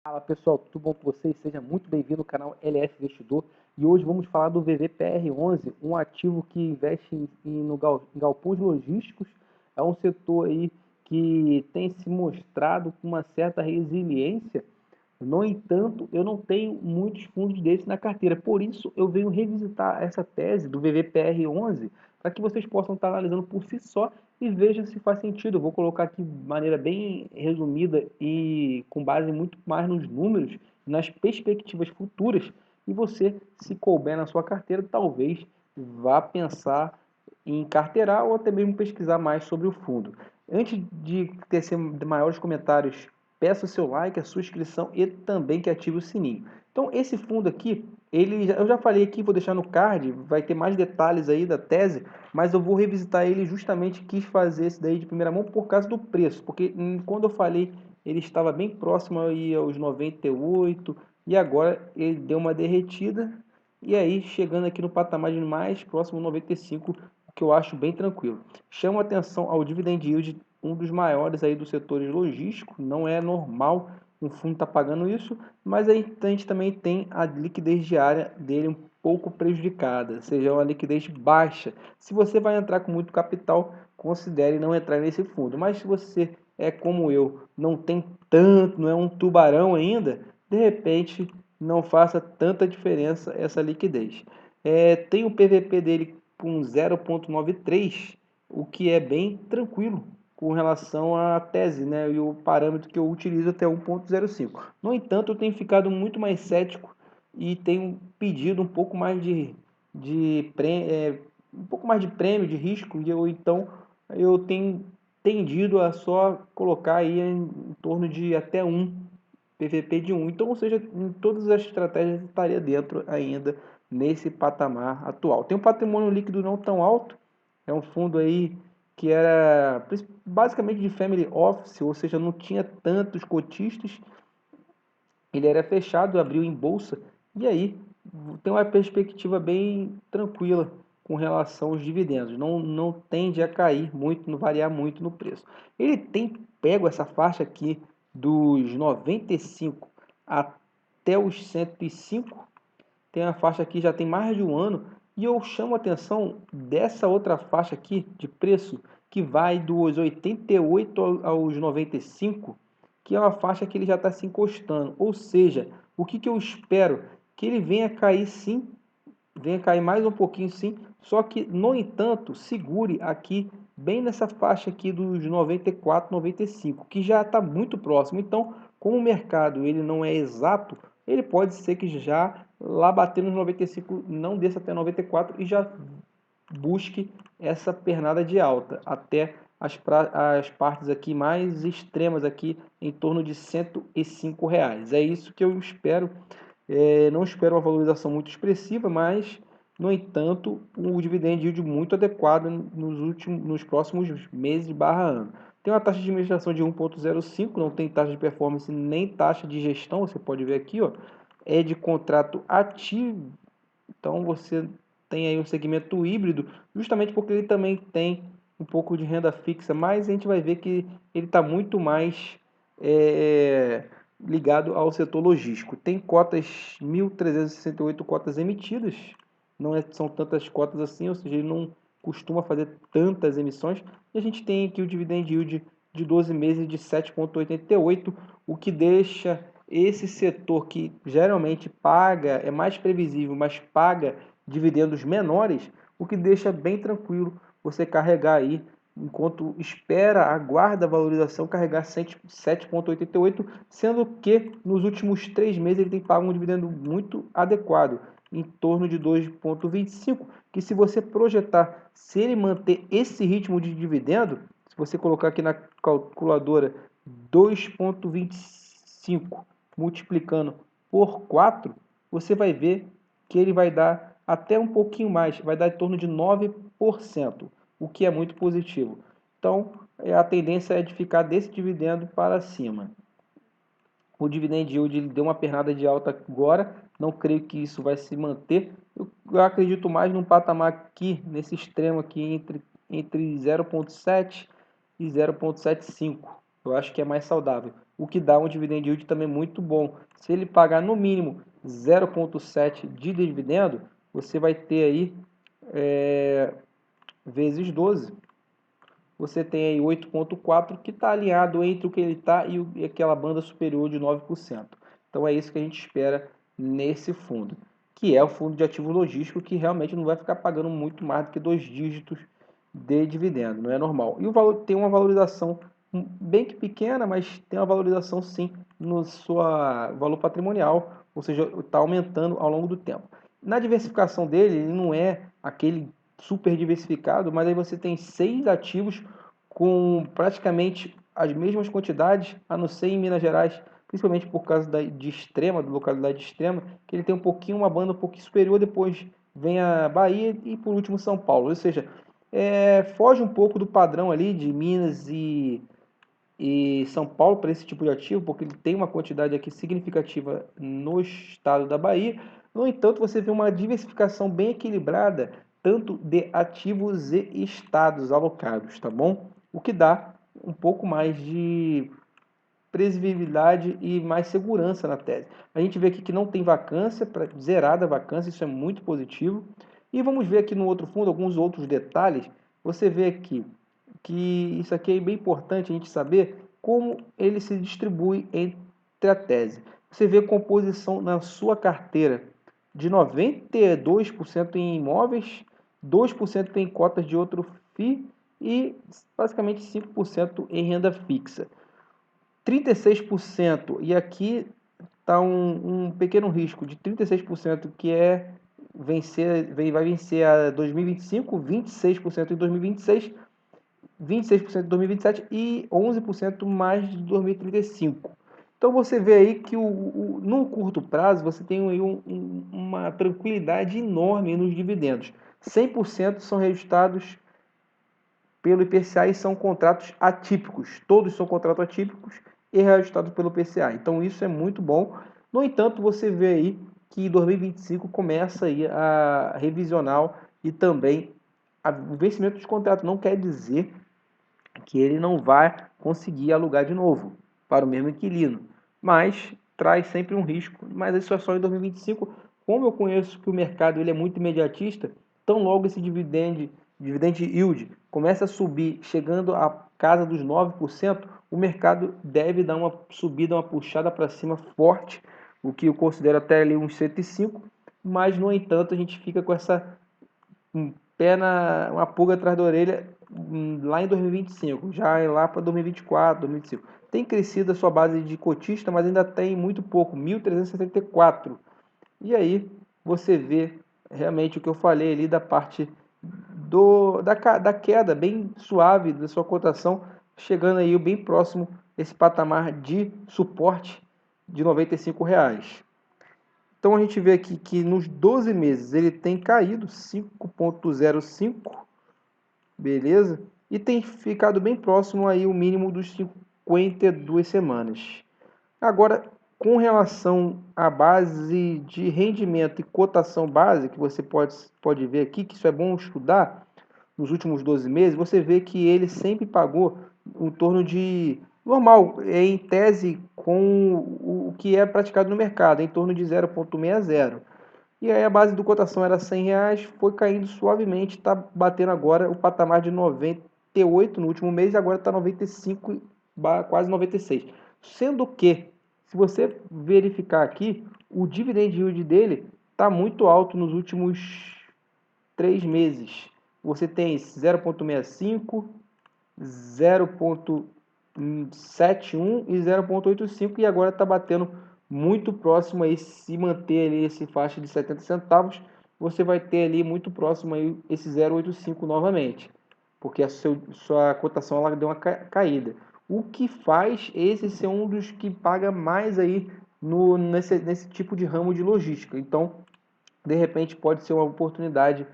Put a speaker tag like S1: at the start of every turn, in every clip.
S1: Fala pessoal, tudo bom com vocês? Seja muito bem-vindo ao canal LF Investidor e hoje vamos falar do VVPR11, um ativo que investe em galpões logísticos. É um setor aí que tem se mostrado com uma certa resiliência. No entanto, eu não tenho muitos fundos desses na carteira, por isso eu venho revisitar essa tese do VVPR11 para que vocês possam estar analisando por si só e vejam se faz sentido. Eu vou colocar aqui de maneira bem resumida e com base muito mais nos números, nas perspectivas futuras, e você, se couber na sua carteira, talvez vá pensar em carteirar ou até mesmo pesquisar mais sobre o fundo. Antes de tecer maiores comentários, peça o seu like, a sua inscrição e também que ative o sininho. Então, esse fundo aqui, eu já falei aqui, vou deixar no card, vai ter mais detalhes aí da tese, mas eu vou revisitar ele, justamente quis fazer esse daí de primeira mão por causa do preço, porque quando eu falei, ele estava bem próximo aí aos 98 e agora ele deu uma derretida e aí chegando aqui no patamar de mais próximo 95, o que eu acho bem tranquilo. Chama atenção ao dividend yield, um dos maiores aí do setor logístico, não é normal um fundo estar pagando isso, mas aí a gente também tem a liquidez diária dele um pouco prejudicada, ou seja, uma liquidez baixa. Se você vai entrar com muito capital, considere não entrar nesse fundo, mas se você é como eu, não tem tanto, não é um tubarão ainda, de repente não faça tanta diferença essa liquidez. Tem o PVP dele com 0,93, o que é bem tranquilo com relação à tese, né? E o parâmetro que eu utilizo até 1,05. No entanto, eu tenho ficado muito mais cético e tenho pedido um pouco mais um pouco mais de prêmio, de risco, e então eu tenho tendido a só colocar aí em torno de até PVP de 1. Então, ou seja, em todas as estratégias estaria dentro ainda nesse patamar atual. Tem um patrimônio líquido não tão alto, é um fundo aí que era basicamente de family office, ou seja, não tinha tantos cotistas, ele era fechado, abriu em bolsa, e aí tem uma perspectiva bem tranquila com relação aos dividendos, não tende a cair muito, não variar muito no preço. Ele tem pego essa faixa aqui dos 95 até os 105, tem a faixa aqui já tem mais de um ano, e eu chamo a atenção dessa outra faixa aqui de preço, que vai dos 88 aos 95, que é uma faixa que ele já está se encostando. Ou seja, o que eu espero? Que ele venha cair sim, venha cair mais um pouquinho sim, só que, no entanto, segure aqui, bem nessa faixa aqui dos 94, 95, que já está muito próximo. Então, como o mercado ele não é exato, ele pode ser que já lá batendo nos 95, não desça até 94 e já busque essa pernada de alta até as partes aqui mais extremas aqui em torno de R$ 105. É isso que eu espero. Não espero uma valorização muito expressiva, mas no entanto o dividend yield muito adequado nos próximos meses barra ano. Tem uma taxa de administração de 1,05, não tem taxa de performance nem taxa de gestão, você pode ver aqui, ó, é de contrato ativo, então você tem aí um segmento híbrido, justamente porque ele também tem um pouco de renda fixa, mas a gente vai ver que ele está muito mais ligado ao setor logístico. Tem cotas, 1.368 cotas emitidas, não são tantas cotas assim, ou seja, ele não costuma fazer tantas emissões. E a gente tem aqui o dividend yield de 12 meses de 7,88, o que deixa esse setor que geralmente paga, é mais previsível, mas paga dividendos menores, o que deixa bem tranquilo você carregar aí, enquanto espera, aguarda a valorização, carregar 7,88, sendo que nos últimos 3 meses ele tem pago um dividendo muito adequado, em torno de 2,25, que se você projetar, se ele manter esse ritmo de dividendo, se você colocar aqui na calculadora 2,25 multiplicando por 4, você vai ver que ele vai dar até um pouquinho mais, vai dar em torno de 9%, o que é muito positivo. Então, a tendência é de ficar desse dividendo para cima. O dividend yield ele deu uma pernada de alta agora, não creio que isso vai se manter. Eu acredito mais num patamar aqui, nesse extremo aqui, entre 0,7 e 0,75. Eu acho que é mais saudável. o que dá um dividend yield também muito bom. Se ele pagar no mínimo 0,7 de dividendo, você vai ter aí vezes 12. Você tem aí 8,4 que está alinhado entre o que ele está e aquela banda superior de 9%. Então é isso que a gente espera nesse fundo, que é o fundo de ativo logístico, que realmente não vai ficar pagando muito mais do que 2 dígitos de dividendo, não é normal. E o valor tem uma valorização bem que pequena, mas tem uma valorização sim no seu valor patrimonial, ou seja, está aumentando ao longo do tempo. Na diversificação dele, ele não é aquele super diversificado, mas aí você tem 6 ativos com praticamente as mesmas quantidades, a não ser em Minas Gerais, principalmente por causa da localidade extrema, que ele tem uma banda um pouquinho superior, depois vem a Bahia e por último São Paulo. Ou seja, foge um pouco do padrão ali de Minas e São Paulo para esse tipo de ativo, porque ele tem uma quantidade aqui significativa no estado da Bahia. No entanto, você vê uma diversificação bem equilibrada, tanto de ativos e estados alocados, tá bom? O que dá um pouco mais de previsibilidade e mais segurança na tese. A gente vê aqui que não tem vacância, zerada a vacância, isso é muito positivo. E vamos ver aqui no outro fundo alguns outros detalhes. Você vê aqui que isso aqui é bem importante a gente saber como ele se distribui entre a tese. Você vê a composição na sua carteira de 92% em imóveis, 2% em cotas de outro FII e basicamente 5% em renda fixa. 36%, e aqui está um pequeno risco de 36% que vai vencer a 2025, 26% em 2026, 26% em 2027 e 11% mais de 2035. Então você vê aí que no curto prazo você tem aí uma tranquilidade enorme nos dividendos. 100% são registrados pelo IPCA e são contratos atípicos. Todos são contratos atípicos e reajustados pelo IPCA. Então isso é muito bom. No entanto, você vê aí que em 2025 começa aí a revisional e também o vencimento dos contratos. Não quer dizer que ele não vai conseguir alugar de novo para o mesmo inquilino, mas traz sempre um risco. Mas isso é só em 2025. Como eu conheço que o mercado ele é muito imediatista, tão logo esse dividend yield começa a subir, chegando à casa dos 9%, o mercado deve dar uma subida, uma puxada para cima forte, o que eu considero até ali uns 105, mas no entanto a gente fica com essa uma pulga atrás da orelha lá em 2025, já é lá para 2024, 2025. Tem crescido a sua base de cotista, mas ainda tem muito pouco, 1.374. E aí você vê realmente o que eu falei ali da parte da queda bem suave da sua cotação, chegando aí bem próximo esse patamar de suporte de R$ 95. Então a gente vê aqui que nos 12 meses ele tem caído 5,05, beleza? E tem ficado bem próximo aí o mínimo dos 52 semanas. Agora, com relação à base de rendimento e cotação base, que você pode ver aqui, que isso é bom estudar, nos últimos 12 meses, você vê que ele sempre pagou em torno de normal, em tese com o que é praticado no mercado, em torno de 0,60. E aí a base do cotação era R$ 100, foi caindo suavemente, está batendo agora o patamar de 98 no último mês e agora está 95, quase 96. Sendo que, se você verificar aqui, o dividend yield dele está muito alto nos últimos 3 meses. Você tem 0,65, 0,71 e 0,85 e agora está batendo muito próximo aí, se manter ali esse faixa de 70 centavos, você vai ter ali muito próximo aí esse 0,85 novamente, porque a sua cotação ela deu uma caída. O que faz esse ser um dos que paga mais aí nesse tipo de ramo de logística. Então, de repente, pode ser uma oportunidade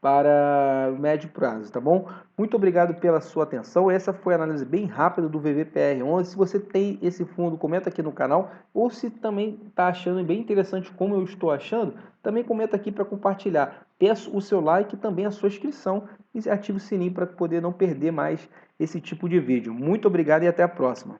S1: para médio prazo, tá bom? Muito obrigado pela sua atenção. Essa foi a análise bem rápida do VVPR11. Se você tem esse fundo, comenta aqui no canal. Ou se também está achando bem interessante como eu estou achando, também comenta aqui para compartilhar. Peço o seu like e também a sua inscrição e ative o sininho para poder não perder mais esse tipo de vídeo. Muito obrigado e até a próxima.